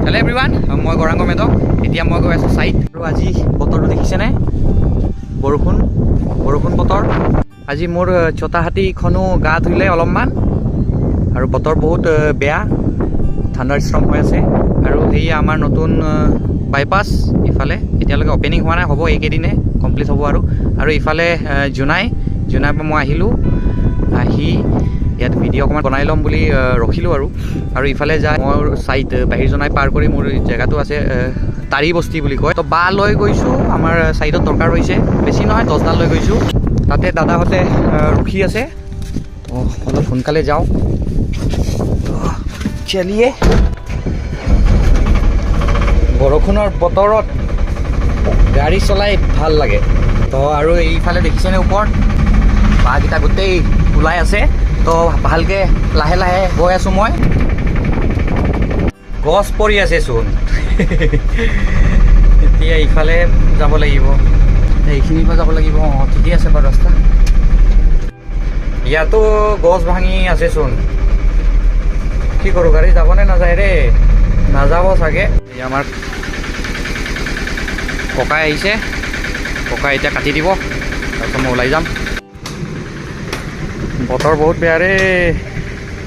Hello' everyone, মই গৌৰাংগ মেধক। এতিয়া মই গৈ আছোঁ চাইট। আৰু আজি বতৰটো দেখিছেনে? বৰষুণ বতৰ। আজি মোৰ ছটা হাতীখনো গা ধুলে অলপমান, আৰু বতৰ বহুত বেয়া, ঠাণ্ডাৰ ষ্ট্ৰম হৈ আছে। আৰু সেয়া আমাৰ নতুন বাইপাছ ইফালে এতিয়ালৈকে অপেনিং হোৱা নাই, হ'ব এইকেইদিনে কমপ্লিট হ'ব। আৰু ইফালে জোনাইৰ পৰা মই আহিলোঁ, আহি ইয়াত ভিডিঅ' অকণমান বনাই ল'ম বুলি ৰখিলোঁ। আৰু ইফালে যায় মোৰ চাইড বাহিৰ জনাই পাৰ কৰি মোৰ জেগাটো আছে তাৰি বস্তি বুলি কয়। তো বা লৈ গৈছোঁ, আমাৰ চাইডত দৰকাৰ হৈছে, বেছি নহয় 10ডাল লৈ গৈছোঁ। তাতে দাদাহঁতে ৰখি আছে, অলপ সোনকালে যাওঁ। চলিয়ে, বৰষুণৰ বতৰত গাড়ী চলাই ভাল লাগে। তো আৰু এইফালে দেখিছেনে ওপৰত বাঁহকেইটা গোটেই ওলাই আছে। তো ভালকৈ লাহে লাহে গৈ আছোঁ মই। গছ পৰি আছে চোন। এতিয়া ইফালে যাব লাগিব, এইখিনিৰ পৰা যাব লাগিব। ঠিকেই আছে বাৰু ৰাস্তা। ইয়াতো গছ ভাঙি আছে চোন, কি কৰোঁ, গাড়ী যাবনে নাযায় ৰে? নাযাব চাগে। এই আমাৰ ককাই আহিছে, ককাই এতিয়া কাটি দিব, তাৰপিছত মই ওলাই যাম। বতৰ বহুত বেয়া ৰে,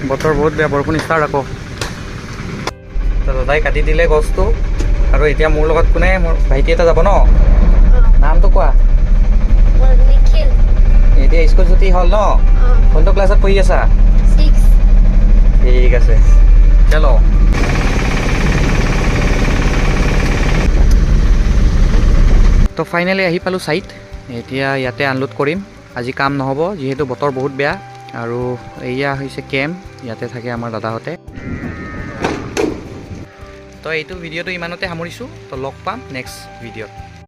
বতৰ বহুত বেয়া, বৰষুণ ষ্টাৰ্ট আকৌ। দাদাই কাটি দিলে গছটো, আৰু এতিয়া মোৰ লগত কোনে, মোৰ ভাইটি এটা যাব ন? নামটো কোৱা। এতিয়া স্কুল ছুটি হ'ল ন? কোনটো ক্লাছত পঢ়ি আছা? ঠিক আছে, চলো। তো ফাইনেলি আহি পালোঁ চাইট। এতিয়া ইয়াতে আনলোড কৰিম। আজি কাম নহ'ব যিহেতু বতৰ বহুত বেয়া। আৰু এয়া হৈছে কেম্প, ইয়াতে থাকে আমাৰ দাদাহঁতে। তো এইটো ভিডিঅ'টো ইমানতে সামৰিছোঁ। তো লগ পাম নেক্সট ভিডিঅ'ত।